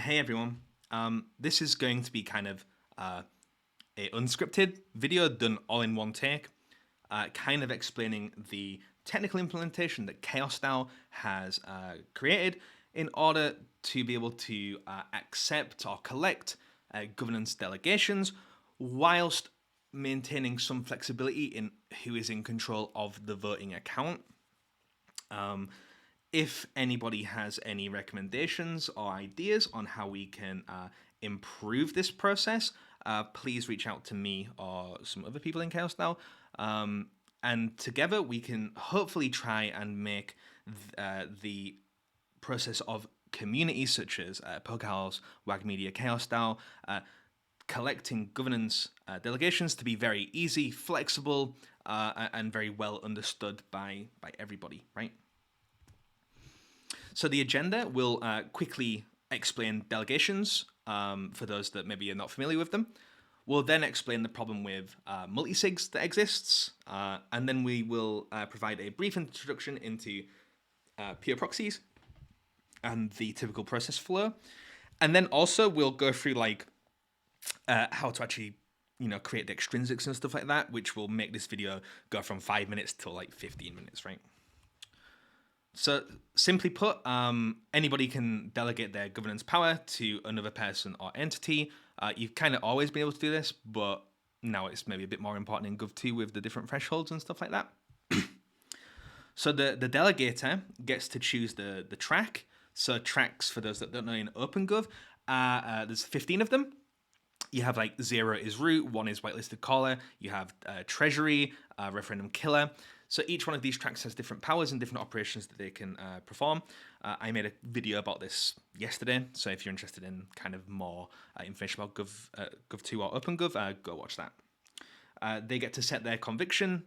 Hey everyone, this is going to be kind of a unscripted video done all in one take, kind of explaining the technical implementation that ChaosDAO has created in order to be able to accept or collect governance delegations whilst maintaining some flexibility in who is in control of the voting account. If anybody has any recommendations or ideas on how we can improve this process, please reach out to me or some other people in ChaosDAO. And together we can hopefully try and make the process of communities such as Polkadot, WAG Media, ChaosDAO, collecting governance delegations to be very easy, flexible, and very well understood by everybody, right? So the agenda will quickly explain delegations for those that maybe are not familiar with them. We'll then explain the problem with multisigs that exists, and then we will provide a brief introduction into Pure Proxies and the typical process flow. And then also we'll go through like how to actually create the extrinsics and stuff like that, which will make this video go from 5 minutes to like 15 minutes, right? So simply put, anybody can delegate their governance power to another person or entity. You've kind of always been able to do this, but now it's maybe a bit more important in Gov 2 with the different thresholds and stuff like that. So the delegator gets to choose the track. So tracks, for those that don't know, in OpenGov, there's 15 of them. You have like 0 is root, 1 is whitelisted caller, you have treasury, referendum killer. So each one of these tracks has different powers and different operations that they can perform. I made a video about this yesterday, so if you're interested in kind of more information about Gov 2 or OpenGov, go watch that. They get to set their conviction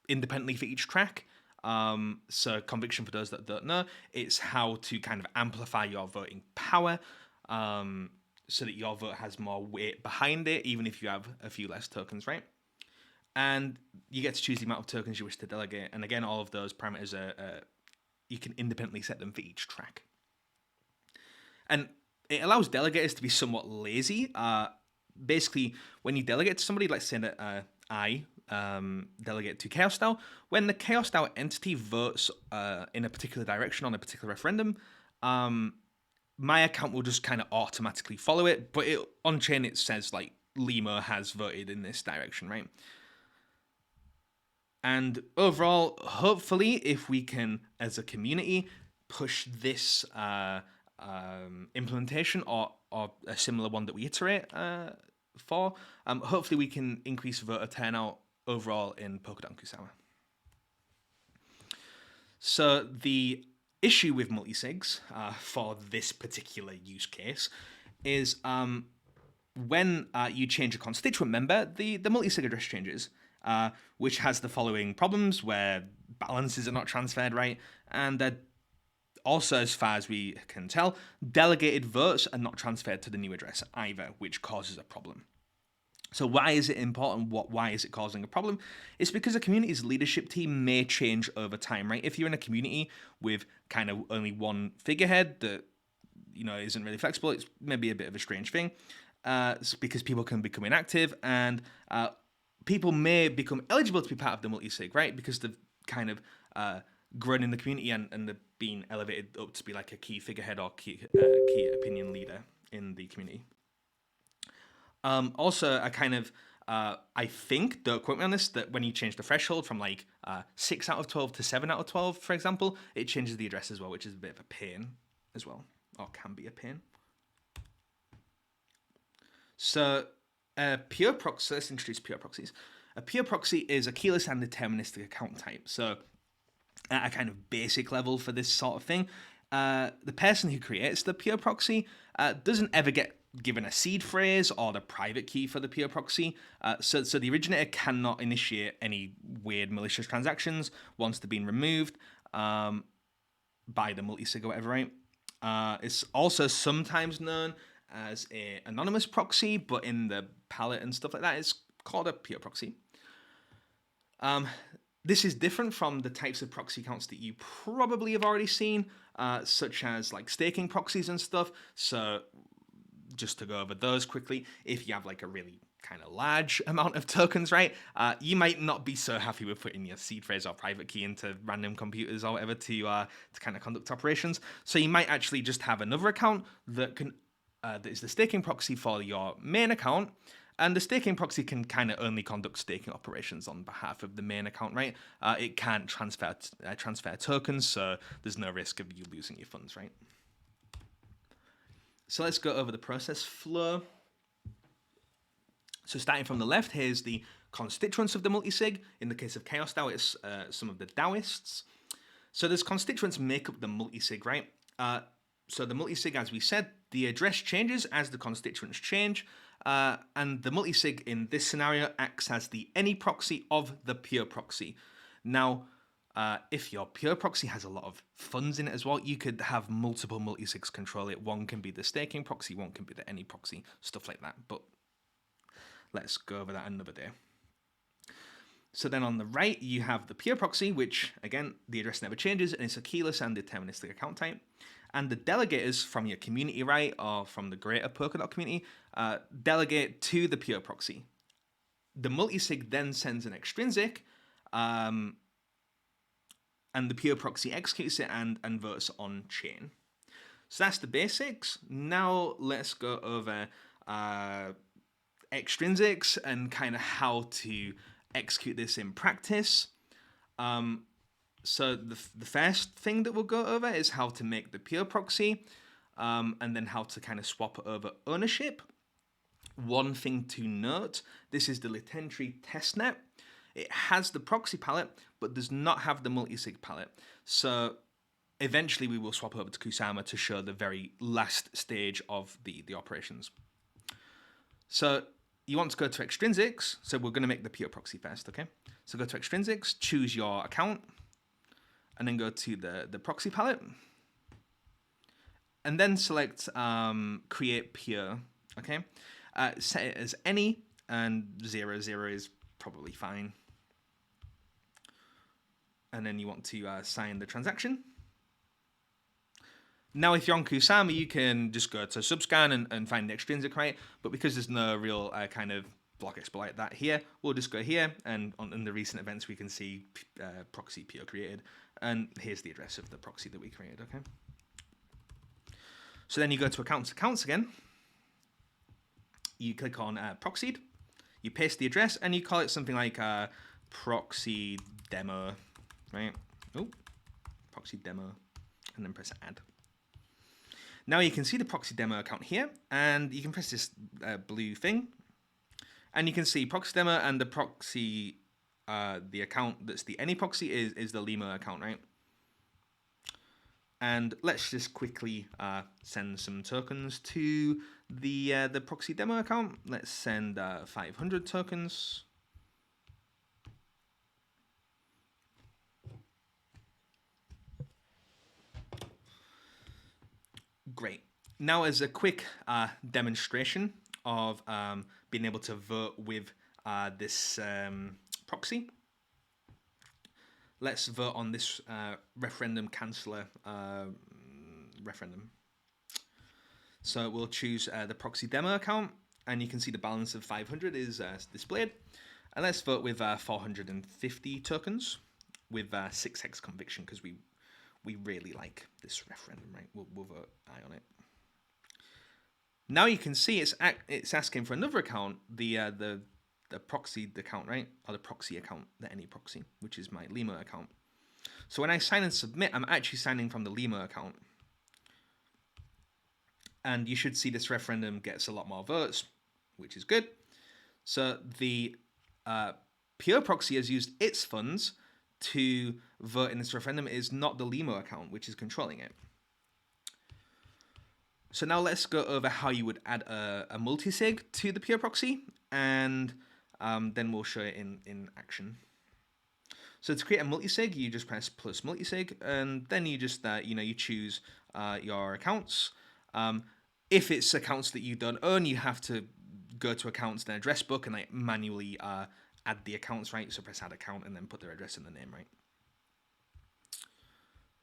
independently for each track. So conviction, for those that don't know, it's how to kind of amplify your voting power so that your vote has more weight behind it, even if you have a few less tokens, right? And you get to choose the amount of tokens you wish to delegate. And again, all of those parameters are you can independently set them for each track. And it allows delegators to be somewhat lazy. Basically, when you delegate to somebody, let's say that I delegate to ChaosDAO, when the ChaosDAO entity votes in a particular direction on a particular referendum, my account will just kind of automatically follow it. But on chain, it says like Limo has voted in this direction, right? And overall, hopefully, if we can, as a community, push this implementation or a similar one that we iterate for, hopefully we can increase voter turnout overall in Polkadot and Kusama. So the issue with multisigs for this particular use case is when you change a constituent member, the multisig address changes. Which has the following problems where balances are not transferred right, and also, as far as we can tell, delegated votes are not transferred to the new address either, which causes a problem. So why is it important? Why is it causing a problem? It's because a community's leadership team may change over time, right? If you're in a community with kind of only one figurehead that isn't really flexible, it's maybe a bit of a strange thing. It's because people can become inactive and people may become eligible to be part of the multisig, right? Because they've kind of grown in the community and they've been elevated up to be like a key figurehead or key opinion leader in the community. Also, I think, don't quote me on this, that when you change the threshold from like 6 out of 12 to 7 out of 12, for example, it changes the address as well, which is a bit of a pain as well, or can be a pain. So Pure Proxies, let's introduce Pure Proxies. A Pure Proxy is a keyless and deterministic account type. So at a kind of basic level for this sort of thing, the person who creates the Pure Proxy doesn't ever get given a seed phrase or the private key for the Pure Proxy. So the originator cannot initiate any weird malicious transactions once they've been removed by the multisig or whatever, right? It's also sometimes known as an anonymous proxy, but in the palette and stuff like that, it's called a Pure Proxy. This is different from the types of proxy accounts that you probably have already seen, such as like staking proxies and stuff. So just to go over those quickly, if you have like a really kind of large amount of tokens, right, you might not be so happy with putting your seed phrase or private key into random computers or whatever to kind of conduct operations. So you might actually just have another account that can that is the staking proxy for your main account. And the staking proxy can kind of only conduct staking operations on behalf of the main account, right? It can't transfer tokens, so there's no risk of you losing your funds, right? So let's go over the process flow. So starting from the left, here's the constituents of the multisig. In the case of Chaos DAO, it's some of the DAOists. So those constituents make up the multisig, right? So the multisig, as we said, the address changes as the constituents change. And the multisig in this scenario acts as the any proxy of the pure proxy. Now, if your pure proxy has a lot of funds in it as well, you could have multiple multisigs control it. One can be the staking proxy, one can be the any proxy, stuff like that. But let's go over that another day. So then on the right, you have the pure proxy, which, again, the address never changes, and it's a keyless and deterministic account type. And the delegators from your community, right, or from the greater Polkadot community, delegate to the pure proxy. The multisig then sends an extrinsic, and the pure proxy executes it and votes on chain. So that's the basics. Now let's go over extrinsics and kind of how to execute this in practice. So the first thing that we'll go over is how to make the pure proxy, and then how to kind of swap over ownership. One thing to note, this is the Litentry testnet. It has the proxy palette, but does not have the multisig palette. So eventually we will swap over to Kusama to show the very last stage of the operations. So you want to go to extrinsics. So we're going to make the pure proxy first, okay? So go to extrinsics, choose your account, and then go to the proxy palette. And then select create pure, okay? Set it as any, and 0 is probably fine. And then you want to sign the transaction. Now, if you're on Kusama, you can just go to Subscan and find the extrinsic, right? But because there's no real kind of block export like that here, we'll just go here, and in the recent events, we can see proxy pure created. And here's the address of the proxy that we created, okay? So then you go to accounts again. You click on proxied, you paste the address, and you call it something like proxy demo, right? Oh, proxy demo, and then press add. Now you can see the proxy demo account here, and you can press this blue thing, and you can see proxy demo and the proxy, the account that's the any proxy is the Limo account, right? And let's just quickly send some tokens to the proxy demo account. Let's send 500 tokens. Great. Now, as a quick demonstration of being able to vote with this proxy, let's vote on this referendum canceller referendum. So we'll choose the proxy demo account, and you can see the balance of 500 is displayed. And let's vote with 450 tokens with 6x conviction, because we really like this referendum, right? We'll vote aye on it. Now you can see it's asking for another account, the proxy account, right? Or the proxy account, the any proxy, which is my Limo account. So when I sign and submit, I'm actually signing from the Limo account. And you should see this referendum gets a lot more votes, which is good. So the Pure Proxy has used its funds to vote in this referendum. It is not the Limo account, which is controlling it. So now let's go over how you would add a multisig to the Pure Proxy, and then we'll show it in action. So to create a multisig, you just press plus multisig, and then you just you choose your accounts. If it's accounts that you don't own, you have to go to accounts, then address book, and like manually add the accounts, right? So press add account and then put their address in the name, right?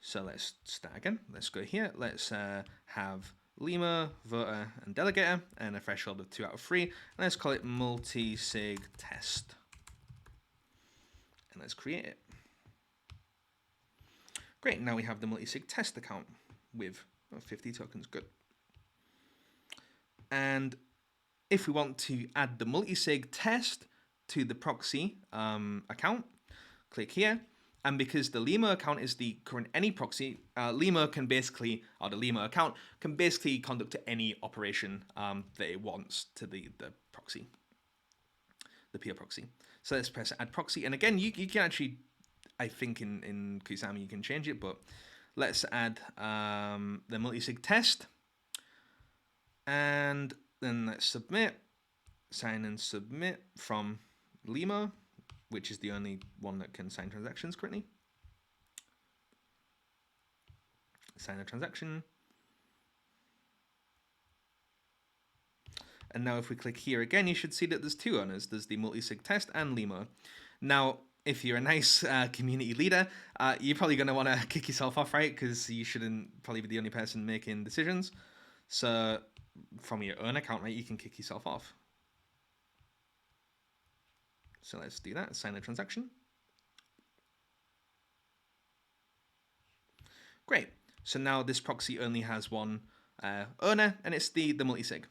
So let's start again. Let's go here. Let's have lemur, voter, and delegator, and a threshold of 2 out of 3. And let's call it multisig test. And let's create it. Great, now we have the multisig test account with 50 tokens, good. And if we want to add the multisig test to the proxy account, click here. And because the lemur account is the current any proxy, lemur can basically, or the lemur account can basically conduct any operation that it wants to the proxy, the Pure proxy. So let's press add proxy. And again, you can actually, I think in Kusama you can change it, but let's add the multisig test. And then let's submit, sign and submit from lemur, which is the only one that can sign transactions currently. Sign a transaction. And now if we click here again, you should see that there's 2 owners. There's the multisig test and lemur. Now, if you're a nice community leader, you're probably going to want to kick yourself off, right? Because you shouldn't probably be the only person making decisions. So from your own account, right, you can kick yourself off. So let's do that, sign a transaction. Great, so now this proxy only has one owner, and it's the multisig.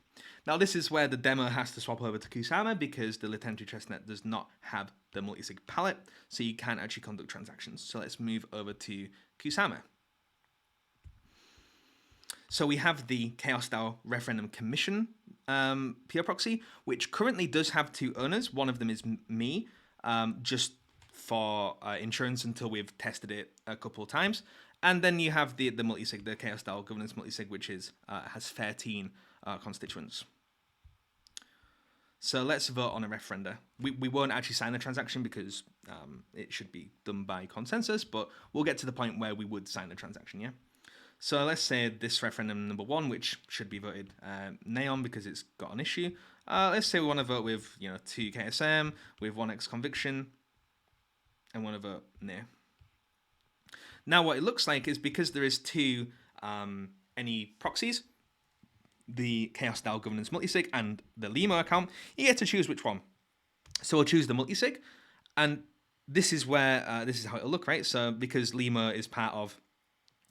Now this is where the demo has to swap over to Kusama because the latentry testnet does not have the multisig palette, so you can't actually conduct transactions. So let's move over to Kusama. So we have the Chaos DAO referendum commission Pure proxy, which currently does have 2 owners. One of them is me, just for insurance until we've tested it a couple of times. And then you have the multisig, the Chaos DAO governance multisig, which is has 13 constituents. So let's vote on a referenda. We won't actually sign the transaction because it should be done by consensus, but we'll get to the point where we would sign the transaction, yeah? So let's say this referendum number 1, which should be voted nay on because it's got an issue. Let's say we want to vote with 2 KSM, with 1x conviction, and want to vote nay. Now what it looks like is because there is 2 any proxies, the Chaos DAO governance multisig and the lemur account, you get to choose which one. So we'll choose the multisig, and this is where this is how it'll look, right? So because lemur is part of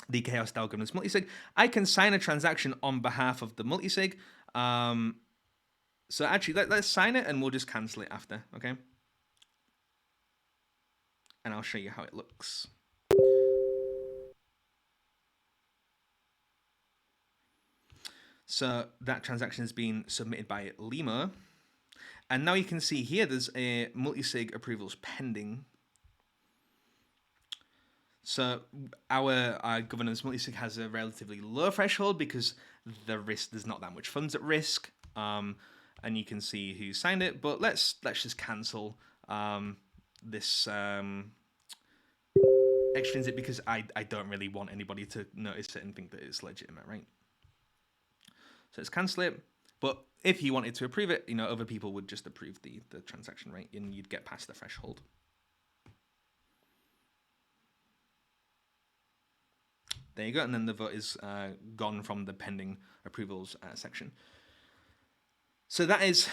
the Chaos DAO governance multisig, I can sign a transaction on behalf of the multisig. So actually, let's sign it and we'll just cancel it after, okay? And I'll show you how it looks. So that transaction has been submitted by lemur. And now you can see here there's a multisig approvals pending. So our governance multisig has a relatively low threshold because there's not that much funds at risk, and you can see who signed it. But let's just cancel this extrinsic because I don't really want anybody to notice it and think that it's legitimate, right? So let's cancel it. But if you wanted to approve it, other people would just approve the transaction, right? And you'd get past the threshold. There you go, and then the vote is gone from the pending approvals section. So that is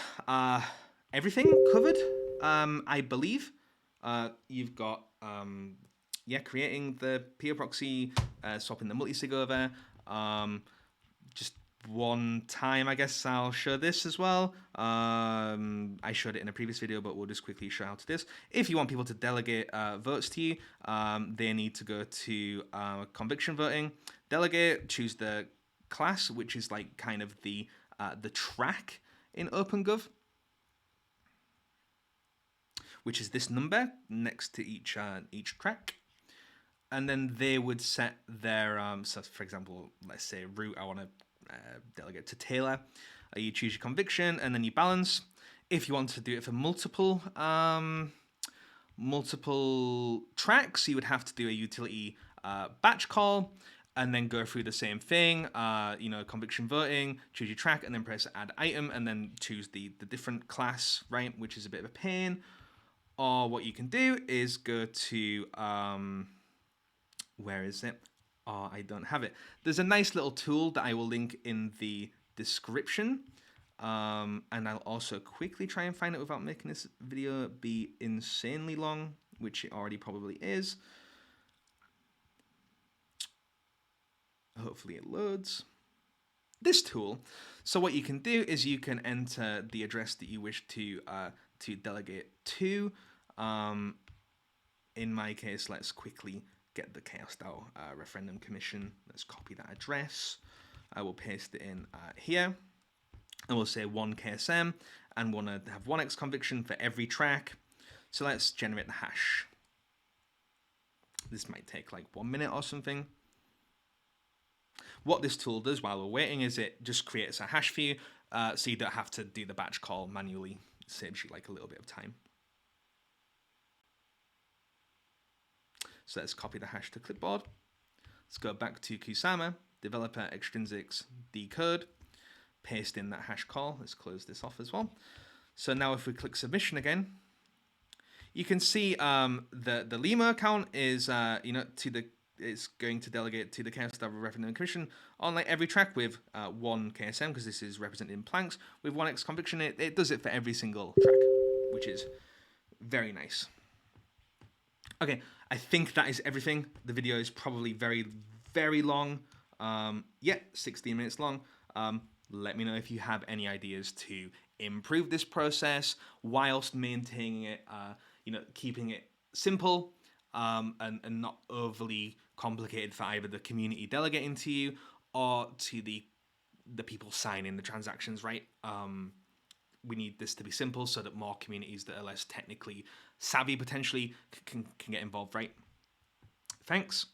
everything covered, I believe. You've got, creating the Pure proxy, swapping the multisig over. Just one time, I guess I'll show this as well. I showed it in a previous video, but we'll just quickly show how to do this. If you want people to delegate votes to you, they need to go to conviction voting, delegate, choose the class, which is like kind of the track in OpenGov, which is this number next to each track. And then they would set their, so for example, let's say root, I want to delegate to Taylor. You choose your conviction and then you balance. If you want to do it for multiple tracks, you would have to do a utility batch call and then go through the same thing, conviction voting, choose your track, and then press add item, and then choose the different class, right, which is a bit of a pain. Or what you can do is go to, where is it? Oh, I don't have it. There's a nice little tool that I will link in the description. And I'll also quickly try and find it without making this video be insanely long, which it already probably is. Hopefully it loads. This tool. So what you can do is you can enter the address that you wish to delegate to. In my case, let's quickly get the Chaos DAO referendum commission. Let's copy that address. I will paste it in here. And we'll say 1 KSM and want to have 1x conviction for every track. So let's generate the hash. This might take like 1 minute or something. What this tool does while we're waiting is it just creates a hash for you, so you don't have to do the batch call manually. It saves you like a little bit of time. So let's copy the hash to clipboard. Let's go back to Kusama, developer extrinsics decode, paste in that hash call. Let's close this off as well. So now if we click submission again, you can see the Lima account is it's going to delegate to the Chaos DAO referendum commission on like every track with 1 KSM, because this is represented in planks. With 1x conviction, it does it for every single track, which is very nice. Okay, I think that is everything. The video is probably very, very long. 16 minutes long. Let me know if you have any ideas to improve this process whilst maintaining it, keeping it simple and not overly complicated for either the community delegating to you or to the people signing the transactions, right? We need this to be simple so that more communities that are less technically savvy potentially can get involved, right? Thanks.